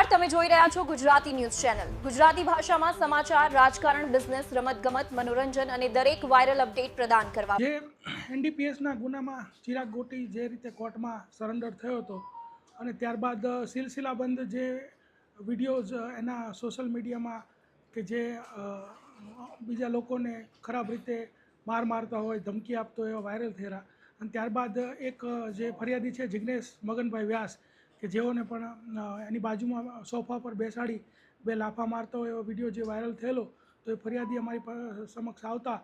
નમસ્કાર, તમે જોઈ રહ્યા છો ગુજરાતી ન્યૂઝ ચેનલ। ગુજરાતી ભાષામાં સમાચાર, રાજકારણ, બિઝનેસ, રમતગમત, મનોરંજન અને દરેક વાયરલ અપડેટ પ્રદાન કરવા। જે એનડીપીએસના ગુનામાં ચિરાગ ગોટી જે રીતે કોર્ટમાં સરેન્ડર થયો હતો અને ત્યારબાદ સિલસિલાબંધ જે વિડીયોઝ એના સોશિયલ મીડિયામાં કે જે બીજા લોકોને ખરાબ રીતે માર મારતા હોય, ધમકી આપતો હોય, એવા વાયરલ થયેલા। અને ત્યારબાદ એક જે ફરિયાદી છે જિગ્નેશ મગનભાઈ વ્યાસ કે જેઓને પણ એની બાજુમાં સોફા પર બેસાડી બે લાફા મારતો હોય એવો વિડીયો જે વાયરલ થયેલો, તો એ ફરિયાદી અમારી સમક્ષ આવતા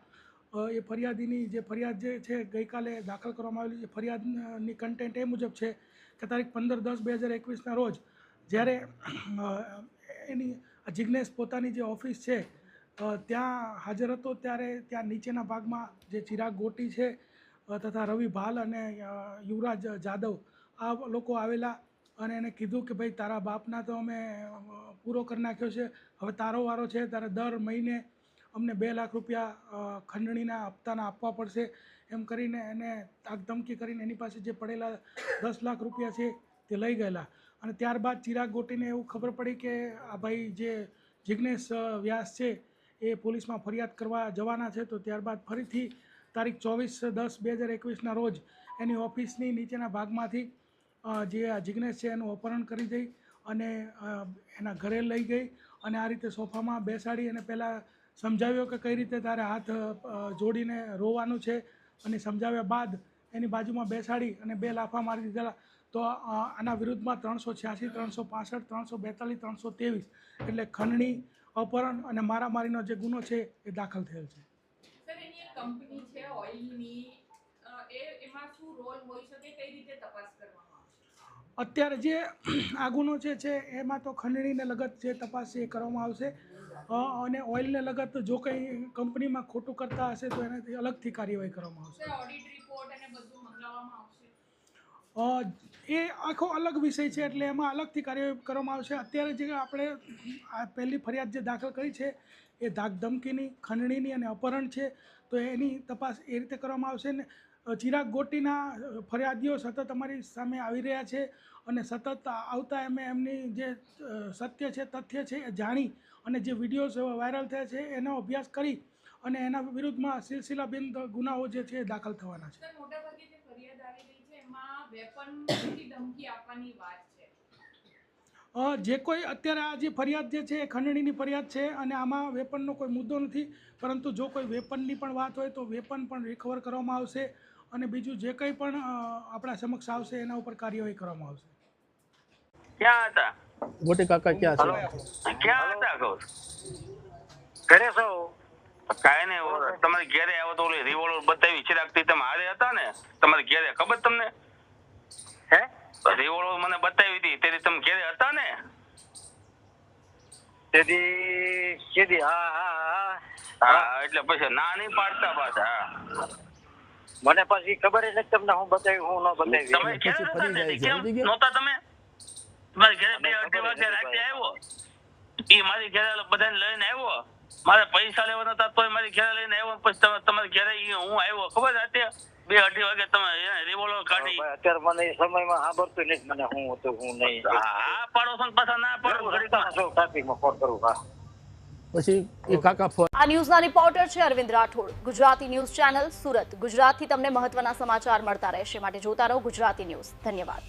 એ ફરિયાદીની જે ફરિયાદ જે છે ગઈકાલે દાખલ કરવામાં આવેલી છે। ફરિયાદની કન્ટેન્ટ એ મુજબ છે કે તારીખ 15/10/2021ના રોજ જ્યારે એની જિગ્નેશ પોતાની જે ઓફિસ છે ત્યાં હાજર હતો, ત્યારે ત્યાં નીચેના ભાગમાં જે ચિરાગ ગોટી છે તથા રવિ ભાલ અને યુવરાજ જાદવ આ લોકો આવેલા અને એને કીધું કે ભાઈ તારા બાપના તો અમે પૂરો કરી નાખ્યો છે, હવે તારો વારો છે, તારે દર મહિને અમને 2 લાખ રૂપિયા ખંડણીના હપ્તાના આપવા પડશે એમ કરીને એને તાકધમકી કરીને એની પાસે જે પડેલા 10 લાખ રૂપિયા છે તે લઈ ગયેલા। અને ત્યારબાદ ચિરાગ ગોટીને એવું ખબર પડી કે આ ભાઈ જે જિગ્નેશ વ્યાસ છે એ પોલીસમાં ફરિયાદ કરવા જવાના છે, તો ત્યારબાદ ફરીથી તારીખ 24/10/2021ના રોજ એની ઓફિસની નીચેના ભાગમાંથી જે જિગ્નેશ છે એનું અપહરણ કરી જઈ અને એના ઘરે લઈ ગઈ અને આ રીતે સોફામાં બેસાડી અને પહેલાં સમજાવ્યો કે કઈ રીતે તારે હાથ જોડીને રોવાનું છે અને સમજાવ્યા બાદ એની બાજુમાં બેસાડી અને 2 લાફા મારી દીધેલા। તો આના વિરુદ્ધમાં 386, 365, 342, 323 એટલે ખંડણી, અપહરણ અને મારામારીનો જે ગુનો છે એ દાખલ થયેલ છે। સર, એની એક કંપની છે ઓઇલની, એમાં શું રોલ હોઈ શકે, કઈ રીતે તપાસ કરવામાં આવશે? અત્યારે જે આ ગુનો છે એમાં તો ખંડણીને લગત જે તપાસ છે એ કરવામાં આવશે અને ઓઇલને લગત જો કંઈ કંપનીમાં ખોટું કરતા હશે તો એનાથી અલગથી કાર્યવાહી કરવામાં આવશે। સર, ઓડિટ રિપોર્ટ અને બધું મંગાવવામાં આવશે? એ આખો અલગ વિષય છે એટલે એમાં અલગથી કાર્યવાહી કરવામાં આવશે। અત્યારે જે આપણે આ પહેલી ફરિયાદ જે દાખલ કરી છે એ ધાકધમકીની, ખંડણીની અને અપહરણ છે, તો એની તપાસ એ રીતે કરવામાં આવશે ને ચિરાગ ગોટીના ફરિયાદીઓ સતત અમારી સામે આવી રહ્યા છે અને સતત આવતા એમની જે સત્ય છે, તથ્ય છે એ જાણી અને જે વિડીયોઝ વાયરલ થયા છે એનો અભ્યાસ કરી અને એના વિરુદ્ધમાં સિલસિલાબંધ ગુનાઓ જે છે એ દાખલ થવાના છે। સર, મોટાભાગે જે ફરિયાદ આવી રહી છે એમાં વેપનથી ધમકી આપવાની વાત છે। જે કોઈ અત્યારે આ જે ફરિયાદ જે છે એ ખંડણીની ફરિયાદ છે અને આમાં વેપનનો કોઈ મુદ્દો નથી, પરંતુ જો કોઈ વેપનની પણ વાત હોય તો વેપન પણ રિકવર કરવામાં આવશે અને બીજું જે કંઈ પણ આપણા સમક્ષ આવશે એના ઉપર કાર્યવાહી કરવામાં આવશે। ક્યાં હતા ગોટી કાકા? ક્યાં છે? ક્યાં હતા કહો? ઘરે છો? કાંઈ નહીં, તમારે ઘેરે આવ્યો તો ઓલી રિવોલ્વર બતાવી ચિરાગથી તમે હારે હતા ને તમારે ઘેરે, ખબર તમને? હે? રિવોલ્વર મને બતાવી હતી તેથી તમે ઘેરે હતા ને? તેથી હા, એટલે પછી ના નહીં પાડતા પાછા। મને પછી ખબર જ નથી તમને હું બતાવ્યું હું ન બતાવ્યું। તમે ઘેરે નહોતા ને? કેમ નહોતા તમે? તમારે ઘેરે 2-2:30 વાગે રાતે આવ્યો, એ મારી ઘેરે બધાને લઈને આવ્યો, મારે પૈસા લેવા નતા તોય મારી ઘેરે લઈને આવ્યો, પછી તમારે ઘેરે હું આવ્યો, ખબર રાતે 2-2:30 વાગે તમે રિવોલ્વર કાઢી? અત્યારે મને એ સમયમાં સાંભળતું નથી મને હું હતું હું નહીં। હા પાડો છો પાછા ના પાડો, ટ્રાફિકમાં ફોન કરું। હા, પછી એ કાકા આ ન્યૂઝના રિપોર્ટર છે અરવિંદ રાઠોડ। Gujarati news channel Surat. ગુજરાતથી તમને મહત્વના સમાચાર મળતા રહેશે, માટે જોતા રહો ગુજરાતી ન્યૂઝ। ધન્યવાદ।